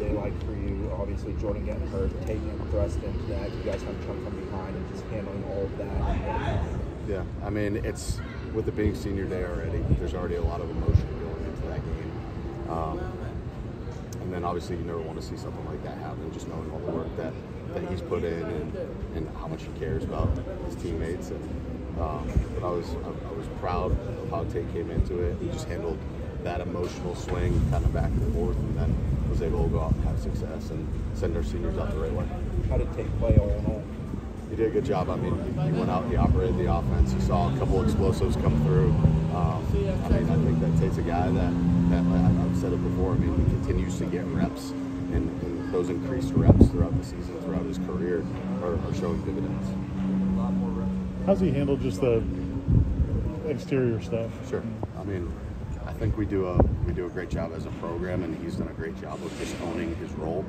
day like for you? Obviously, Jordan getting hurt, taking him thrust into that. You guys have to come from behind and just handling all of that. Yeah, I mean, it's with it being senior day already. There's already a lot of emotion going into that game, and then obviously you never want to see something like that happen. Just knowing all the work that he's put in and how much he cares about his teammates. And but I was proud of how Tate came into it. He just handled that emotional swing kind of back and forth, and then was able to go out and have success and send our seniors out the right way. How did Tate play all in all? He did a good job. I mean, he went out, he operated the offense. You saw a couple explosives come through. I mean, I think that Tate's a guy that I've said it before. I mean, he continues to get reps, and those increased reps throughout the season, throughout his career, are showing dividends. How's he handled just the exterior stuff? Sure. I mean, I think we do a great job as a program, and he's done a great job of just owning his role.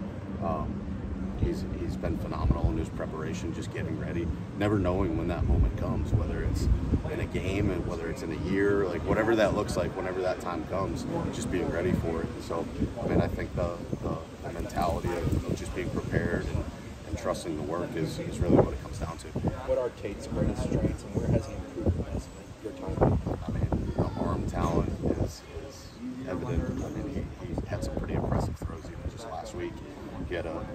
He's been phenomenal in his preparation, just getting ready, never knowing when that moment comes, whether it's in a game and whether it's in a year, like whatever that looks like, whenever that time comes, just being ready for it. So, I mean, I think the mentality of just being prepared and trusting the work is really what it comes down to. What are Tate's greatest strengths, and where has he improved the most in your time? I mean, the arm talent is evident. I mean, he had some pretty impressive throws even just last week. He had a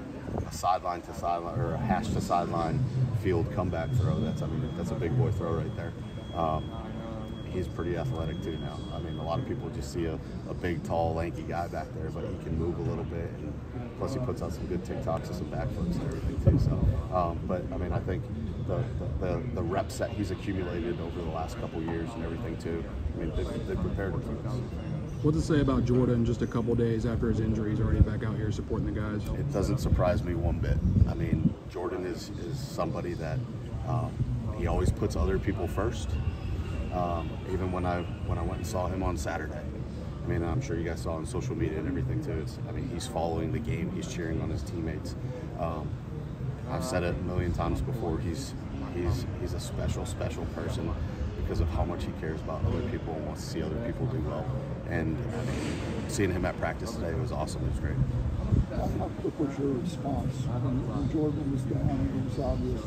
sideline to sideline or a hash to sideline field comeback throw. That's a big boy throw right there. He's pretty athletic too now. I mean, a lot of people just see a big, tall, lanky guy back there, but he can move a little bit, and plus he puts out some good TikToks and some backflips and everything too. So, but I mean, I think the reps that he's accumulated over the last couple years and everything too. I mean, they prepared him for this. What's it say about Jordan just a couple days after his injury? He's already back out here supporting the guys. It doesn't surprise me one bit. I mean, Jordan is somebody that he always puts other people first. Even when I went and saw him on Saturday, I mean, I'm sure you guys saw on social media and everything too. I mean, he's following the game. He's cheering on his teammates. I've said it a million times before. He's a special person because of how much he cares about other people and wants to see other people do well. And I mean, seeing him at practice today was awesome. It was great. How quick was your response when Jordan was down and it was obvious?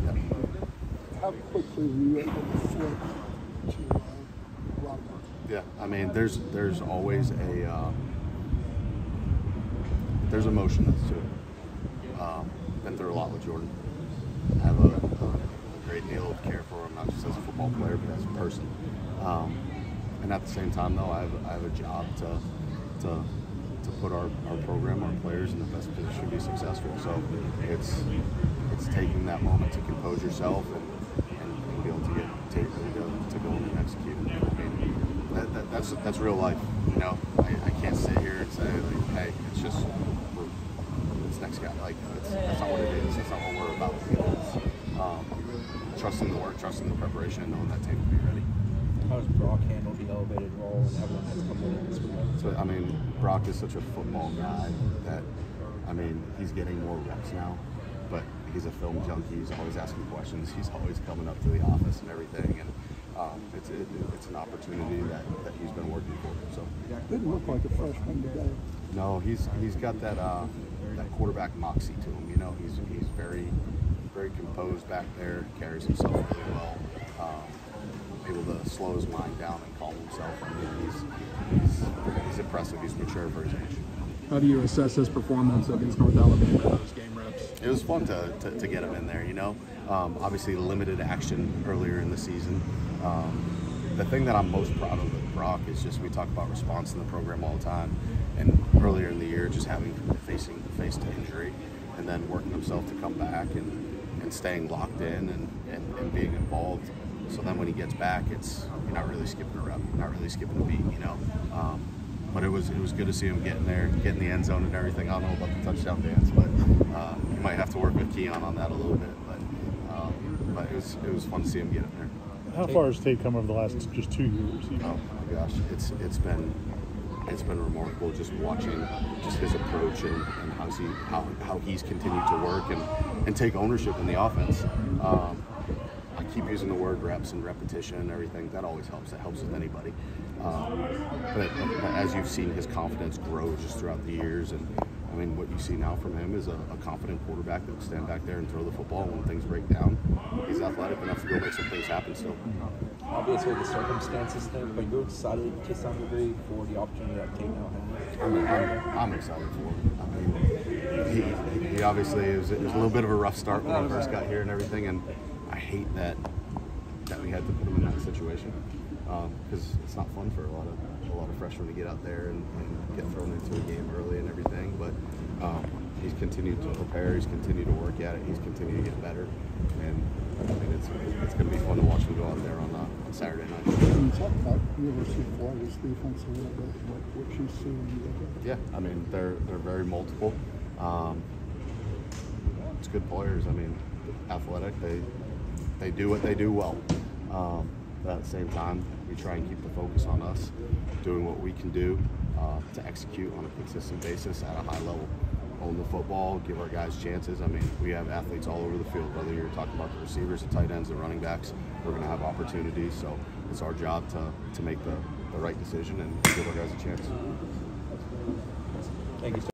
Yeah. How quickly were you able to flip to Rodemaker? Yeah, I mean, there's always there's emotion that's to it. Been through a lot with Jordan. I have a great deal of care for him, not just as a football player, but as a person. And at the same time, though, I have a job to put our program, our players in the best position to be successful. So it's taking that moment to compose yourself and be able to get Tate to go and execute. I mean, that's real life. You know, I can't sit here and say like, hey, it's just this next guy. Like that's not what it is. That's not what we're about. You know, it's trusting the work, trusting the preparation, and knowing that Tate will be ready. How does Brock handle the elevated role and everyone that's come in this week? So, I mean, Brock is such a football guy that, I mean, he's getting more reps now, but he's a film junkie. He's always asking questions. He's always coming up to the office and everything, and it's an opportunity that he's been working for. So Didn't look like a freshman today. no, he's got that quarterback moxie to him. You know, he's very composed back there. Carries himself really well. Able to slow his mind down and calm himself. I mean, he's impressive. He's mature for his age. How do you assess his performance against North Alabama, those game reps? It was fun to get him in there, you know. Obviously, limited action earlier in the season. The thing that I'm most proud of with Brock is just we talk about response in the program all the time. And earlier in the year, just faced to injury and then working himself to come back and staying locked in and being involved. So then when he gets back, you're not really skipping a rep, you're not really skipping a beat, you know. But it was good to see him get in there, get in the end zone and everything. I don't know about the touchdown dance, but you might have to work with Keon on that a little bit. But it was fun to see him get in there. How far has Tate come over the last just 2 years? Oh my gosh, it's been remarkable just watching just his approach and how he's continued to work and take ownership in the offense. I keep using the word reps and repetition and everything. That always helps. That helps with anybody. But as you've seen his confidence grow just throughout the years, and I mean, what you see now from him is a confident quarterback that will stand back there and throw the football when things break down. He's athletic enough to go make some things happen still. Obviously, the circumstances there, but you're excited to some degree for the opportunity that Tate now has. I'm excited for him. I mean, he obviously it was a little bit of a rough start when he first got here and everything, and I hate that we had to put him in that situation because it's not fun for a lot of freshmen to get out there and get thrown into a game early and everything. But he's continued to prepare. He's continued to work at it. He's continued to get better, and I mean it's going to be fun to watch him go out there on Saturday night. Can you talk about University of Florida's defense a little bit? What you see when you look at it? Yeah, I mean they're very multiple. It's good players. I mean, athletic. They do what they do well. But at the same time, we try and keep the focus on us doing what we can do to execute on a consistent basis at a high level. Own the football, give our guys chances. I mean, we have athletes all over the field, whether you're talking about the receivers, the tight ends, the running backs. We're going to have opportunities, so it's our job to make the right decision and give our guys a chance. Thank you, sir.